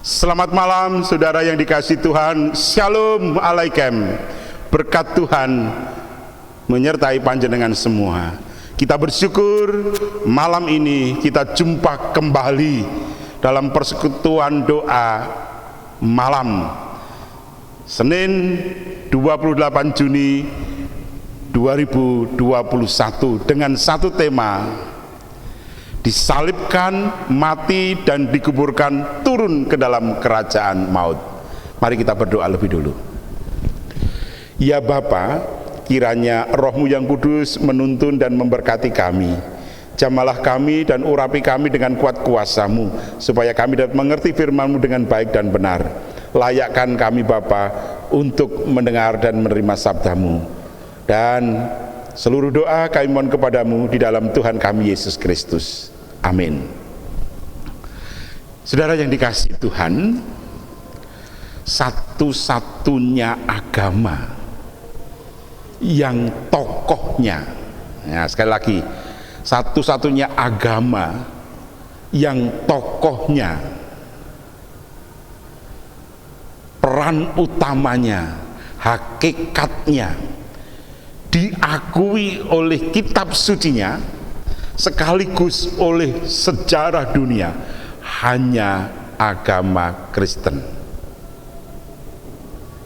Selamat malam saudara yang dikasihi Tuhan. Shalom alaikum. Berkat Tuhan menyertai panjenengan semua. Kita bersyukur malam ini kita jumpa kembali dalam persekutuan doa malam Senin 28 Juni 2021 dengan satu tema: disalibkan, mati, dan dikuburkan, turun ke dalam kerajaan maut. Mari kita berdoa lebih dulu. Ya Bapa, kiranya Roh-Mu yang kudus menuntun dan memberkati kami. Jamalah kami dan urapi kami dengan kuat kuasa-Mu, supaya kami dapat mengerti firman-Mu dengan baik dan benar. Layakkan kami Bapa untuk mendengar dan menerima sabda-Mu. Dan seluruh doa kami mohon kepadamu di dalam Tuhan kami Yesus Kristus. Amin. Saudara yang dikasihi Tuhan, satu-satunya agama yang tokohnya, ya sekali lagi, satu-satunya agama yang tokohnya, peran utamanya, hakikatnya diakui oleh kitab sucinya sekaligus oleh sejarah dunia, hanya agama Kristen,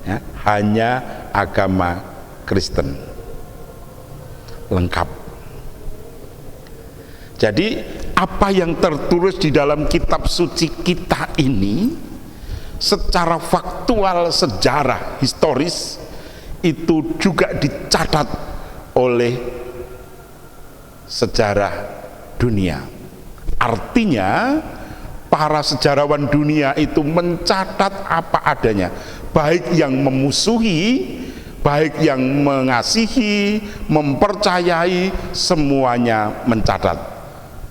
ya, hanya agama Kristen lengkap. Jadi apa yang tertulis di dalam kitab suci kita ini secara faktual, sejarah historis, itu juga dicatat oleh sejarah dunia. Artinya para sejarawan dunia itu mencatat apa adanya, baik yang memusuhi, baik yang mengasihi, mempercayai, semuanya mencatat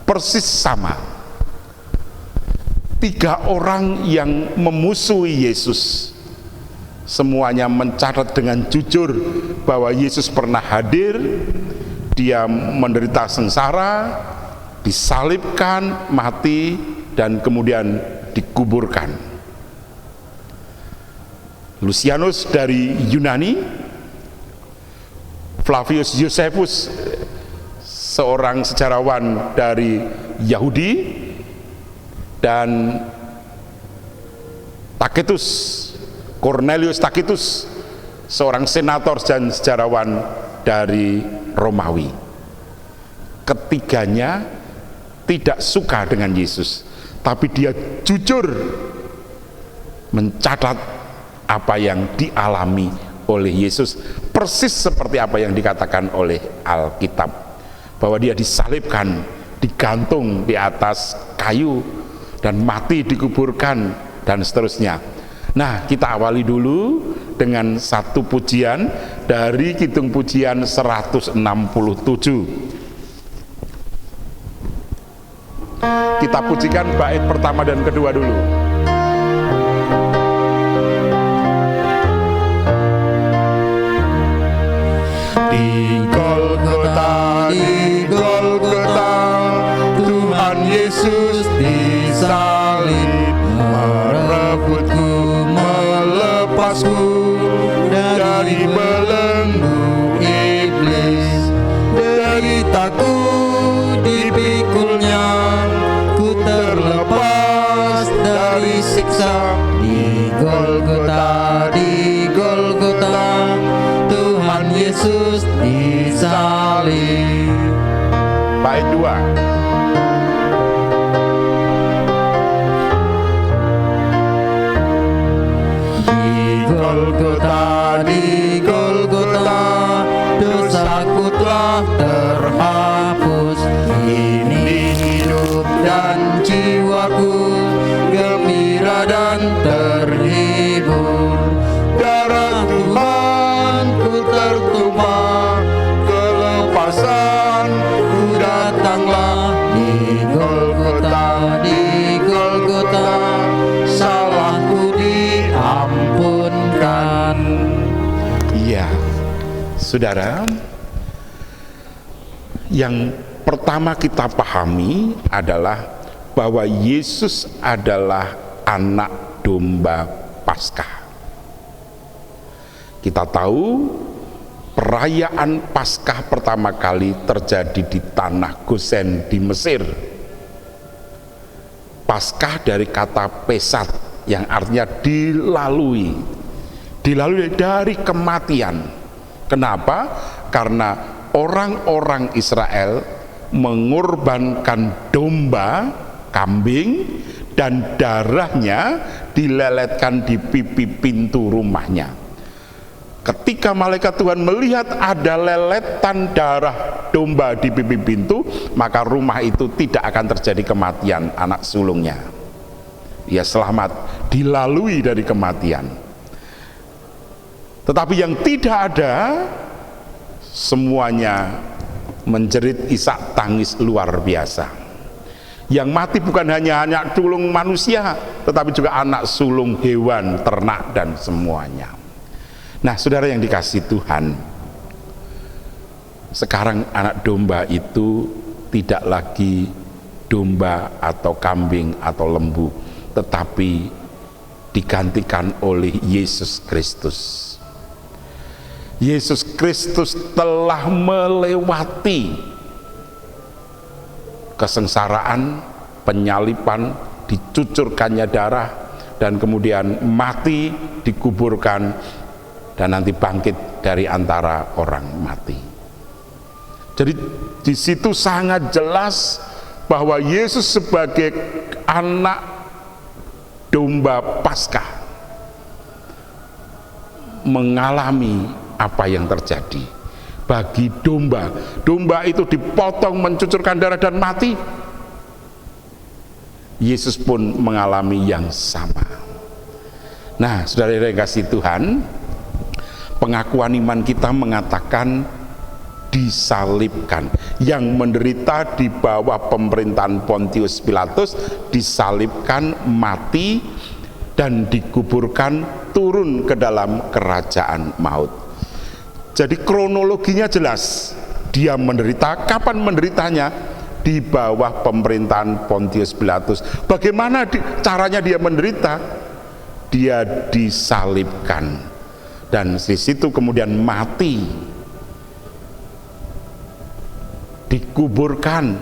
persis sama. 3 orang yang memusuhi Yesus semuanya mencatat dengan jujur bahwa Yesus pernah hadir, dia menderita sengsara, disalibkan, mati, dan kemudian dikuburkan. Lucianus dari Yunani, Flavius Josephus seorang sejarawan dari Yahudi, dan Cornelius Tacitus seorang senator dan sejarawan dari Romawi. Ketiganya tidak suka dengan Yesus, tapi dia jujur mencatat apa yang dialami oleh Yesus, persis seperti apa yang dikatakan oleh Alkitab, bahwa dia disalibkan, digantung di atas kayu, dan mati, dikuburkan, dan seterusnya. Nah, kita awali dulu dengan satu pujian dari Kidung Pujian 167. Kita pujikan bait pertama dan kedua dulu. Di Golgota, di Golgota, Tuhan Yesus disalib, merebutku, melepasku dari belenggu iblis. Deritaku dipikulnya, ku terlepas dari siksa. Di Golgota, di Golgota, Tuhan Yesus disalib. Bait 2. Golgota, di Golgota, dosaku telah terhapus. Kini hidup dan jiwaku gembira dan terhibur. Darah Tuhanku tertumpah, kelepasan ku datanglah. Di Golgota, di Golgota, salahku diampunkan. Iya, saudara, yang pertama kita pahami adalah bahwa Yesus adalah anak domba Paskah. Kita tahu perayaan Paskah pertama kali terjadi di tanah Gosen di Mesir. Paskah dari kata pesat yang artinya dilalui dari kematian. Kenapa? Karena orang-orang Israel mengorbankan domba, kambing, dan darahnya dileletkan di pipi pintu rumahnya. Ketika malaikat Tuhan melihat ada leletan darah domba di pipi pintu, maka rumah itu tidak akan terjadi kematian anak sulungnya. Ia selamat, dilalui dari kematian. Tetapi yang tidak ada, semuanya menjerit isak tangis luar biasa. Yang mati bukan hanya anak sulung manusia, tetapi juga anak sulung hewan, ternak, dan semuanya. Nah, saudara yang dikasihi Tuhan, sekarang anak domba itu tidak lagi domba atau kambing atau lembu, tetapi digantikan oleh Yesus Kristus. Yesus Kristus telah melewati kesengsaraan, penyaliban, dicucurkannya darah, dan kemudian mati, dikuburkan, dan nanti bangkit dari antara orang mati. Jadi di situ sangat jelas bahwa Yesus sebagai anak domba Paskah mengalami apa yang terjadi bagi domba. Domba itu dipotong, mencucurkan darah dan mati. Yesus pun mengalami yang sama. Nah, saudara yang kasih Tuhan, pengakuan iman kita mengatakan disalibkan. Yang menderita di bawah pemerintahan Pontius Pilatus disalibkan, mati, dan dikuburkan, turun ke dalam kerajaan maut. Jadi kronologinya jelas, dia menderita. Kapan menderitanya? Di bawah pemerintahan Pontius Pilatus. Bagaimana caranya dia menderita? Dia disalibkan, dan di situ kemudian mati, dikuburkan,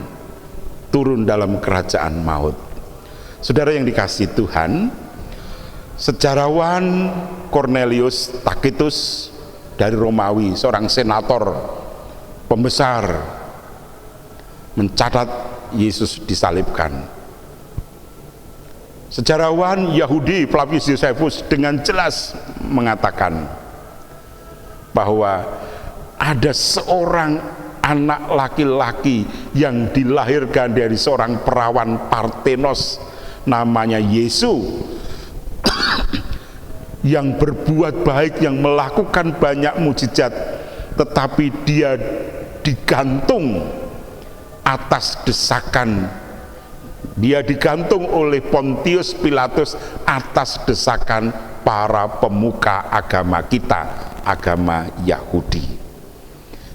turun dalam kerajaan maut. Saudara yang dikasihi Tuhan, sejarawan Cornelius Tacitus dari Romawi, seorang senator pembesar, mencatat Yesus disalibkan. Sejarawan Yahudi Flavius Josephus dengan jelas mengatakan bahwa ada seorang anak laki-laki yang dilahirkan dari seorang perawan Parthenos, namanya Yesus, yang berbuat baik, yang melakukan banyak mujizat, tetapi dia digantung atas desakan, dia digantung oleh Pontius Pilatus atas desakan para pemuka agama kita, agama Yahudi.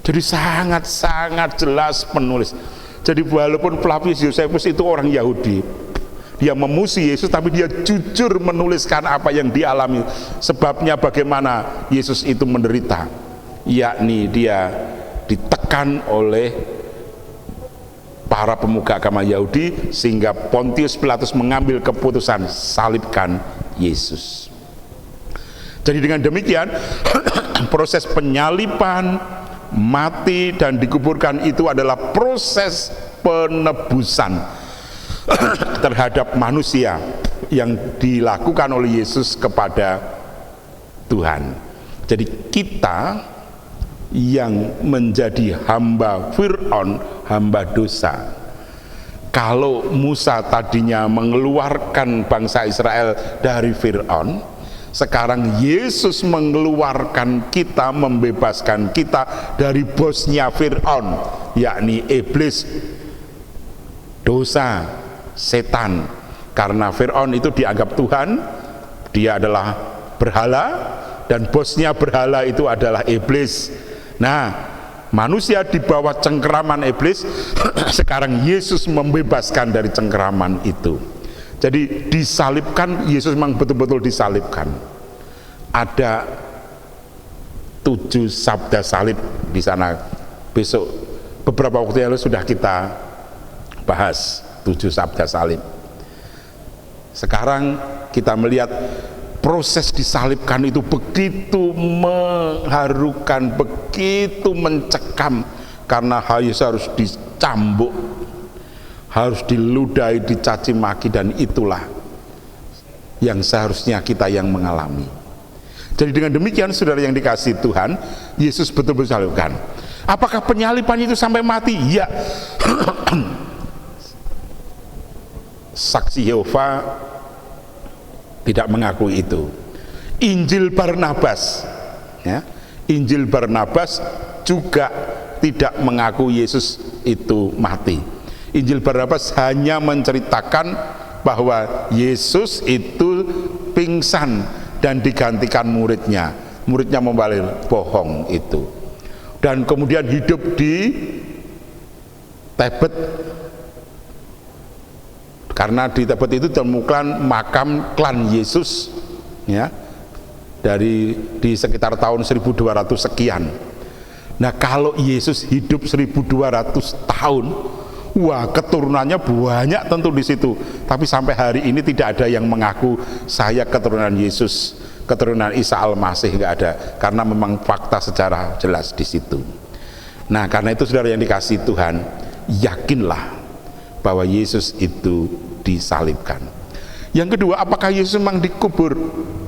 Jadi sangat-sangat jelas penulis. Jadi walaupun Flavius Josephus itu orang Yahudi, dia memuji Yesus, tapi dia jujur menuliskan apa yang dialami. Sebabnya bagaimana Yesus itu menderita, yakni dia ditekan oleh para pemuka agama Yahudi, sehingga Pontius Pilatus mengambil keputusan salibkan Yesus. Jadi dengan demikian proses penyaliban, mati, dan dikuburkan itu adalah proses penebusan terhadap manusia yang dilakukan oleh Yesus kepada Tuhan. Jadi kita yang menjadi hamba Fir'aun, hamba dosa. Kalau Musa tadinya mengeluarkan bangsa Israel dari Fir'aun, sekarang Yesus mengeluarkan kita, membebaskan kita dari bosnya Fir'aun, yakni iblis, dosa, setan. Karena Fir'aun itu dianggap Tuhan, dia adalah berhala, dan bosnya berhala itu adalah iblis. Nah, manusia di bawah cengkeraman iblis. Sekarang Yesus membebaskan dari cengkeraman itu. Jadi disalibkan, Yesus memang betul-betul disalibkan. Ada 7 sabda salib di sana. Besok beberapa waktu yang lalu sudah kita bahas 7 sabda salib. Sekarang kita melihat proses disalibkan itu begitu mengharukan, begitu mencekam, karena Yesus harus dicambuk, harus diludahi, dicaci maki, dan itulah yang seharusnya kita yang mengalami. Jadi dengan demikian, saudara yang dikasihi Tuhan, Yesus betul-betul disalibkan. Apakah penyaliban itu sampai mati? Ya. Saksi Yehova tidak mengakui itu. Injil Barnabas, ya, Injil Barnabas juga tidak mengaku Yesus itu mati. Injil Barnabas hanya menceritakan bahwa Yesus itu pingsan dan digantikan muridnya. Muridnya membalik bohong itu, dan kemudian hidup di Tebet, karena di Tebet itu ditemukan makam klan Yesus, ya, di sekitar tahun 1200 sekian. Nah, kalau Yesus hidup 1200 tahun, wah, keturunannya banyak tentu di situ. Tapi sampai hari ini tidak ada yang mengaku saya keturunan Yesus, keturunan Isa Al-Masih, nggak ada, karena memang fakta sejarah jelas di situ. Nah, karena itu saudara yang dikasihi Tuhan, yakinlah bahwa Yesus itu disalibkan. Yang kedua, apakah Yesus memang dikubur?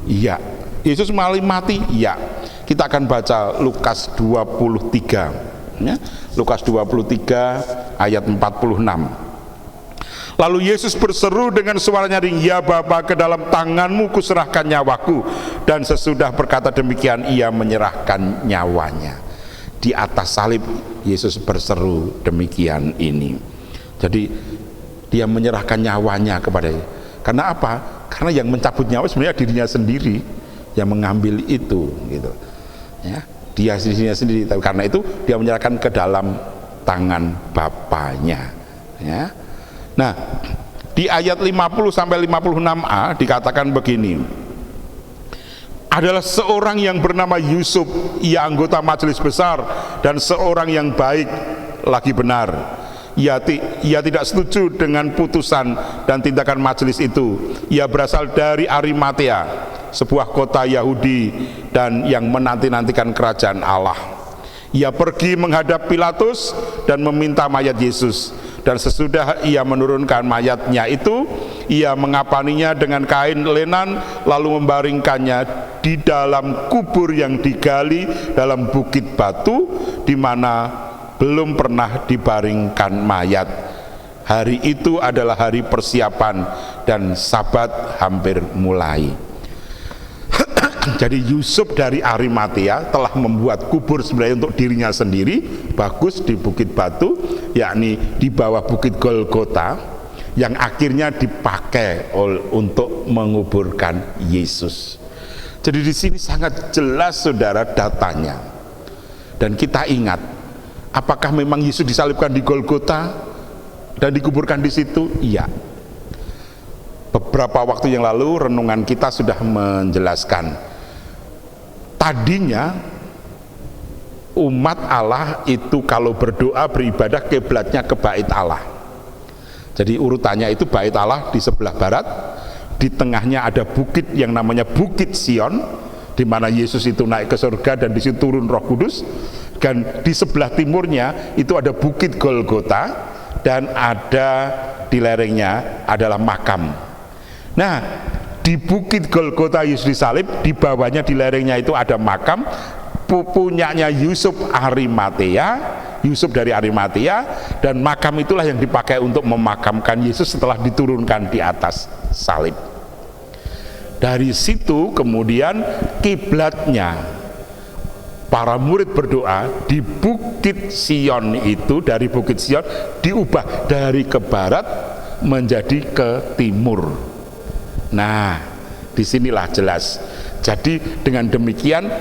Iya. Yesus mati? Iya. Kita akan baca Lukas 23, ya. Lukas 23 ayat 46. Lalu Yesus berseru dengan suara nyaring, "Ya Bapa, ke dalam tanganmu kuserahkan nyawaku." Dan sesudah berkata demikian, ia menyerahkan nyawanya. Di atas salib Yesus berseru demikian ini. Jadi dia menyerahkan nyawanya kepada, karena apa? Karena yang mencabut nyawa sebenarnya dirinya sendiri, yang mengambil itu, gitu, ya, dia sendiri. Tapi karena itu dia menyerahkan ke dalam tangan Bapaknya, ya. Nah, di ayat 50 sampai 56a dikatakan begini. Adalah seorang yang bernama Yusuf, ia anggota majelis besar dan seorang yang baik lagi benar. Ia tidak setuju dengan putusan dan tindakan majelis itu. Ia berasal dari Arimatea, sebuah kota Yahudi dan yang menanti-nantikan kerajaan Allah. Ia pergi menghadap Pilatus dan meminta mayat Yesus. Dan sesudah ia menurunkan mayatnya itu, ia mengapaninya dengan kain lenan, lalu membaringkannya di dalam kubur yang digali dalam bukit batu, di mana belum pernah dibaringkan mayat. Hari itu adalah hari persiapan dan Sabat hampir mulai. Jadi Yusuf dari Arimatea telah membuat kubur sebenarnya untuk dirinya sendiri, bagus, di bukit batu, yakni di bawah bukit Golgota, yang akhirnya dipakai untuk menguburkan Yesus. Jadi di sini sangat jelas saudara datanya. Dan kita ingat, apakah memang Yesus disalibkan di Golgota dan dikuburkan di situ? Iya. Beberapa waktu yang lalu renungan kita sudah menjelaskan, tadinya umat Allah itu kalau berdoa beribadah kiblatnya ke bait Allah. Jadi urutannya itu bait Allah di sebelah barat, di tengahnya ada bukit yang namanya Bukit Sion, di mana Yesus itu naik ke surga dan di situ turun Roh Kudus. Dan di sebelah timurnya itu ada Bukit Golgota, dan ada di lerengnya adalah makam. Nah, di Bukit Golgota Yesus disalib, di bawahnya di lerengnya itu ada makam punyanya Yusuf Arimatea, Yusuf dari Arimatea, dan makam itulah yang dipakai untuk memakamkan Yesus setelah diturunkan di atas salib. Dari situ kemudian kiblatnya para murid berdoa di Bukit Sion itu, dari Bukit Sion diubah dari ke barat menjadi ke timur. Nah, disinilah jelas. Jadi dengan demikian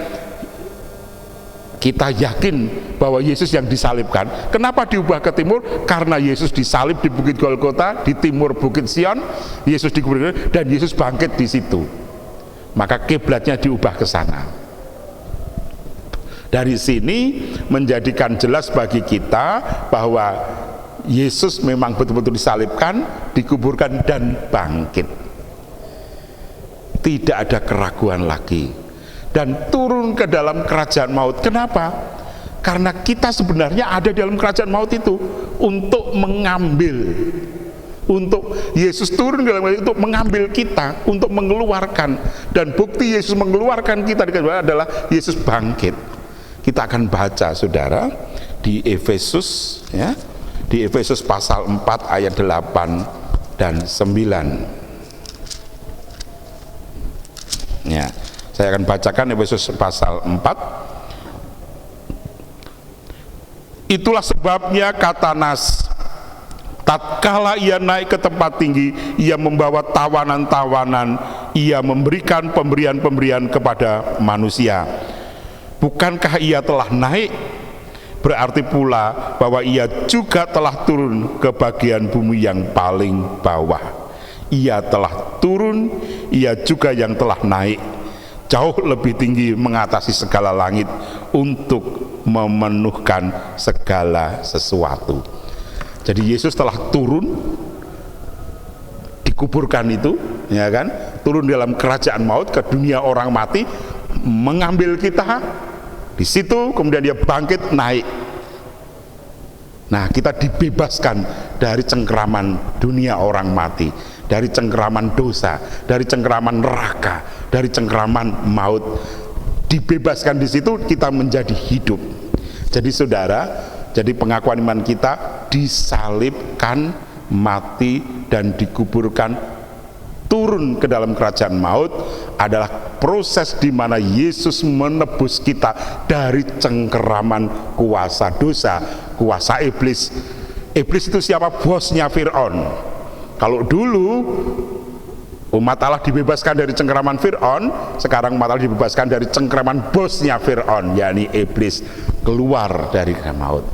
Kita yakin bahwa Yesus yang disalibkan. Kenapa diubah ke timur? Karena Yesus disalib di Bukit Golgota, di timur Bukit Sion. Yesus dikuburkan dan Yesus bangkit di situ. Maka kiblatnya diubah ke sana. Dari sini menjadikan jelas bagi kita bahwa Yesus memang betul-betul disalibkan, dikuburkan dan bangkit. Tidak ada keraguan lagi. Dan turun ke dalam kerajaan maut. Kenapa? Karena kita sebenarnya ada dalam kerajaan maut itu untuk mengambil, untuk Yesus turun dalam kerajaan untuk mengambil kita, untuk mengeluarkan. Dan bukti Yesus mengeluarkan kita adalah Yesus bangkit. Kita akan baca saudara di Efesus, ya, di Efesus pasal 4 ayat 8 dan 9. Ya, saya akan bacakan Efesus pasal 4. Itulah sebabnya kata Nas, tatkala ia naik ke tempat tinggi, ia membawa tawanan-tawanan, ia memberikan pemberian-pemberian kepada manusia. Bukankah ia telah naik? Berarti pula bahwa ia juga telah turun ke bagian bumi yang paling bawah. Ia telah turun, ia juga yang telah naik jauh lebih tinggi mengatasi segala langit untuk memenuhkan segala sesuatu. Jadi Yesus telah turun, dikuburkan itu, ya kan? Turun dalam kerajaan maut ke dunia orang mati, mengambil kita. Di situ kemudian dia bangkit naik. Nah, kita dibebaskan dari cengkeraman dunia orang mati, dari cengkeraman dosa, dari cengkeraman neraka, dari cengkeraman maut. Dibebaskan di situ kita menjadi hidup. Jadi saudara, jadi pengakuan iman kita disalibkan, mati dan dikuburkan, turun ke dalam kerajaan maut adalah proses di mana Yesus menebus kita dari cengkeraman kuasa dosa, kuasa iblis. Iblis itu siapa? Bosnya Fir'aun. Kalau dulu umat Allah dibebaskan dari cengkeraman Fir'aun, sekarang umat Allah dibebaskan dari cengkeraman bosnya Fir'aun, yakni iblis, keluar dari maut.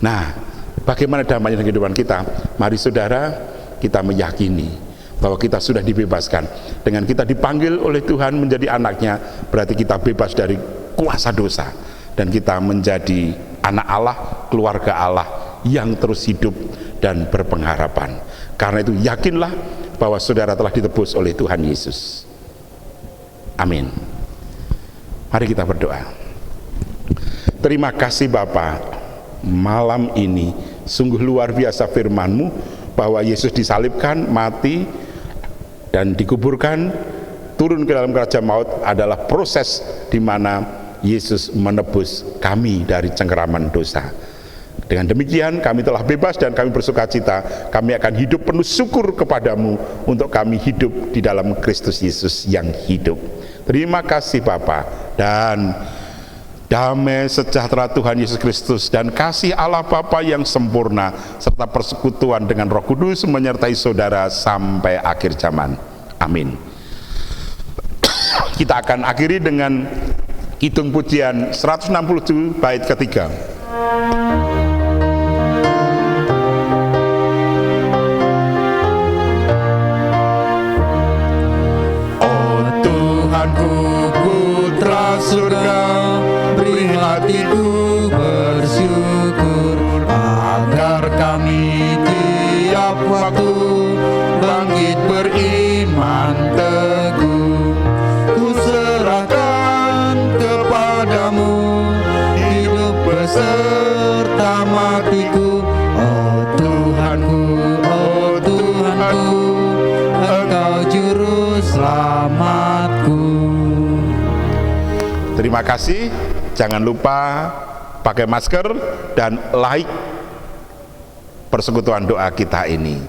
Nah, bagaimana damainya kehidupan kita? Mari saudara, kita meyakini bahwa kita sudah dibebaskan. Dengan kita dipanggil oleh Tuhan menjadi anaknya, berarti kita bebas dari kuasa dosa, dan kita menjadi anak Allah, keluarga Allah yang terus hidup dan berpengharapan. Karena itu yakinlah bahwa saudara telah ditebus oleh Tuhan Yesus. Amin. Mari kita berdoa. Terima kasih Bapa, malam ini sungguh luar biasa firman-Mu bahwa Yesus disalibkan, mati dan dikuburkan, turun ke dalam kerajaan maut adalah proses di mana Yesus menebus kami dari cengkeraman dosa. Dengan demikian kami telah bebas dan kami bersukacita. Kami akan hidup penuh syukur kepadamu untuk kami hidup di dalam Kristus Yesus yang hidup. Terima kasih Bapa, dan damai sejahtera Tuhan Yesus Kristus dan kasih Allah Bapa yang sempurna serta persekutuan dengan Roh Kudus menyertai saudara sampai akhir zaman. Amin. Kita akan akhiri dengan kidung pujian 167 bait ketiga. Oh Tuhanku, Putra surga, beri hatiku bersyukur agar kami tiap waktu bangkit beriman teguh. Ku serahkan kepadamu hidup beserta matiku. Oh Tuhanku, oh Tuhanku, Engkau juru selamatku. Terima kasih. Jangan lupa pakai masker dan like persekutuan doa kita ini.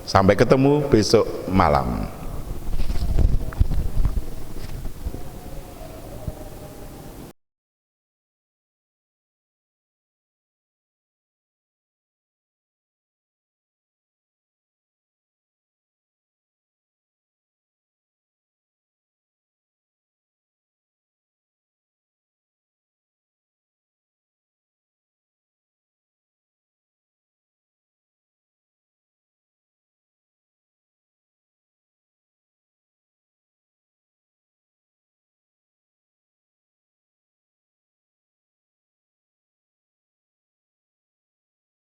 Sampai ketemu besok malam.